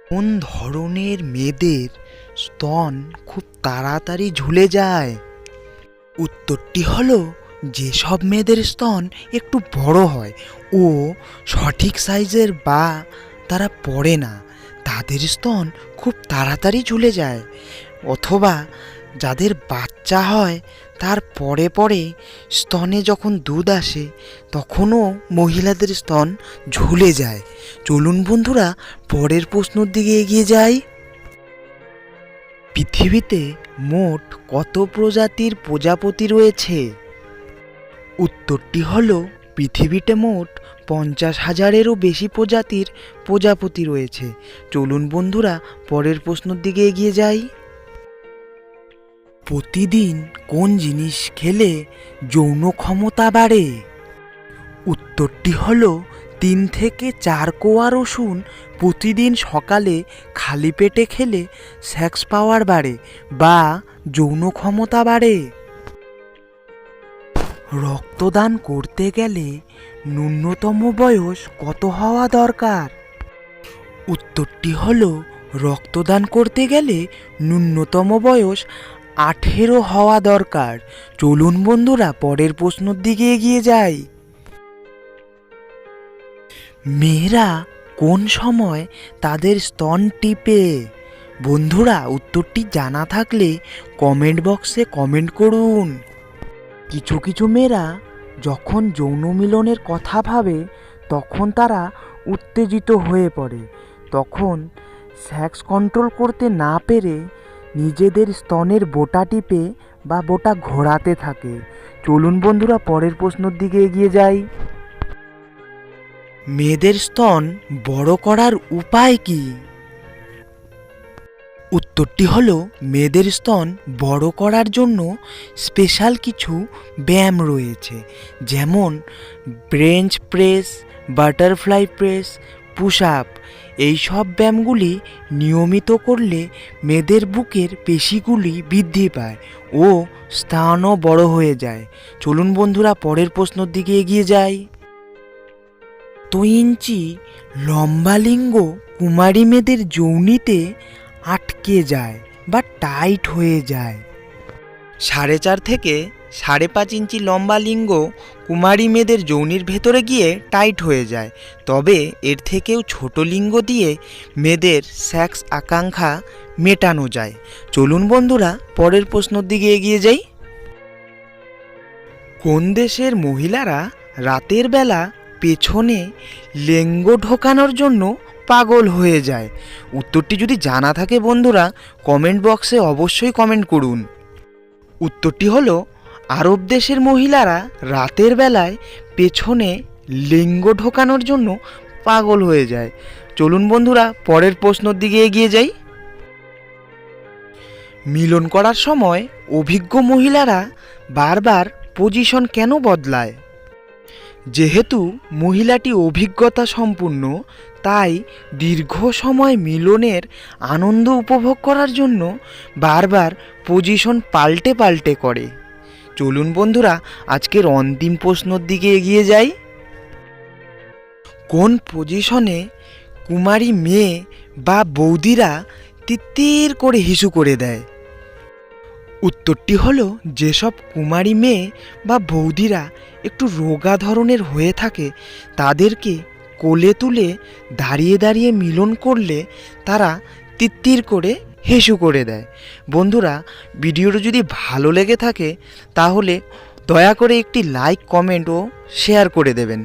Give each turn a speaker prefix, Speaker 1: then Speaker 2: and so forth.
Speaker 1: কোন ধরনের মেয়েদের স্তন খুব তাড়াতাড়ি ঝুলে যায়? উত্তরটি হলো, যেসব মেয়েদের স্তন একটু বড় হয় ও সঠিক সাইজের বা তারা পড়ে না, তাদের স্তন খুব তাড়াতাড়ি ঝুলে যায়। অথবা যাদের বাচ্চা হয় তার পরে পরে স্তনে যখন দুধ আসে তখনও মহিলাদের স্তন ঝুলে যায়। চলুন বন্ধুরা, পরের প্রশ্নের দিকে এগিয়ে যাই। পৃথিবীতে মোট কত প্রজাতির প্রজাপতি রয়েছে? উত্তরটি হলো, পৃথিবীতে মোট 50,000-এরও বেশি প্রজাতির প্রজাপতি রয়েছে। চলুন বন্ধুরা, পরের প্রশ্নের দিকে এগিয়ে যাই। প্রতিদিন কোন জিনিস খেলে যৌন ক্ষমতা বাড়ে? উত্তরটি হলো, 3 থেকে 4 কোয়া রসুন প্রতিদিন সকালে খালি পেটে খেলে সেক্স পাওয়ার বাড়ে বা যৌন ক্ষমতা বাড়ে। রক্তদান করতে গেলে ন্যূনতম বয়স কত হওয়া দরকার? উত্তরটি হলো, রক্তদান করতে গেলে ন্যূনতম বয়স 18 হওয়া দরকার। চলুন বন্ধুরা, পরের প্রশ্নের দিকে এগিয়ে যাই। মেয়েরা কোন সময় তাদের স্তন টিপে? বন্ধুরা, উত্তরটি জানা থাকলে কমেন্ট বক্সে কমেন্ট করুন। কিছু কিছু মেয়েরা যখন যৌন মিলনের কথা ভাবে তখন তারা উত্তেজিত হয়ে পড়ে, তখন সেক্স কন্ট্রোল করতে না পেরে নিজেদের স্তনের বোটা টিপে বা বোটা ঘোরাতে থাকে। চলুন বন্ধুরা, পরের প্রশ্নের দিকে এগিয়ে যাই। মেয়েদের স্তন বড় করার উপায় কি? উত্তরটি হলো, মেয়েদের স্তন বড় করার জন্য স্পেশাল কিছু ব্যায়াম রয়েছে, যেমন bench press, butterfly press, push up. এইসব ব্যায়ামগুলি নিয়মিত করলে মেয়েদের বুকের পেশিগুলি বৃদ্ধি পায় ও স্তনও বড় হয়ে যায়। চলুন বন্ধুরা, পরের প্রশ্নের দিকে এগিয়ে যাই। 2 ইঞ্চি লম্বা লিঙ্গ কুমারী মেয়েদের যৌনিতে আটকে যায় বা টাইট হয়ে যায়। 4.5 থেকে 5.5 ইঞ্চি লম্বা লিঙ্গ কুমারী মেয়েদের যৌনির ভেতরে গিয়ে টাইট হয়ে যায়। তবে এর থেকেও ছোট লিঙ্গ দিয়ে মেয়েদের সেক্স আকাঙ্ক্ষা মেটানো যায়। চলুন বন্ধুরা, পরের প্রশ্নের দিকে এগিয়ে যাই। কোন দেশের মহিলারা রাতের বেলা পেছনে লিঙ্গ ঢোকানোর জন্য পাগল হয়ে যায়? উত্তরটি যদি জানা থাকে বন্ধুরা, কমেন্ট বক্সে অবশ্যই কমেন্ট করুন। উত্তরটি হলো, আরব দেশের মহিলারা রাতের বেলায় পেছনে লিঙ্গ ঢোকানোর জন্য পাগল হয়ে যায়। চলুন বন্ধুরা, পরের প্রশ্নের দিকে এগিয়ে যাই। মিলন করার সময় অভিজ্ঞ মহিলারা বারবার পজিশন কেন বদলায়? যেহেতু মহিলাটি অভিজ্ঞতা সম্পূর্ণ, তাই দীর্ঘ সময় মিলনের আনন্দ উপভোগ করার জন্য বারবার পজিশন পাল্টে পাল্টে করে। চলুন বন্ধুরা, আজকের অন্তিম প্রশ্নের দিকে এগিয়ে যাই। কোন পজিশনে কুমারী মেয়ে বা বৌদিরা তিত্তির করে হিসু করে দেয়? উত্তরটি হলো, যেসব কুমারী মেয়ে বা বৌদিরা একটু রোগা ধরনের হয়ে থাকে তাদেরকে কোলে তুলে দাঁড়িয়ে দাঁড়িয়ে মিলন করলে তারা তিত্তির করে হেসু করে দেয়। বন্ধুরা, ভিডিওটা যদি ভালো লেগে থাকে তাহলে দয়া করে একটি লাইক, কমেন্ট ও শেয়ার করে দেবেন।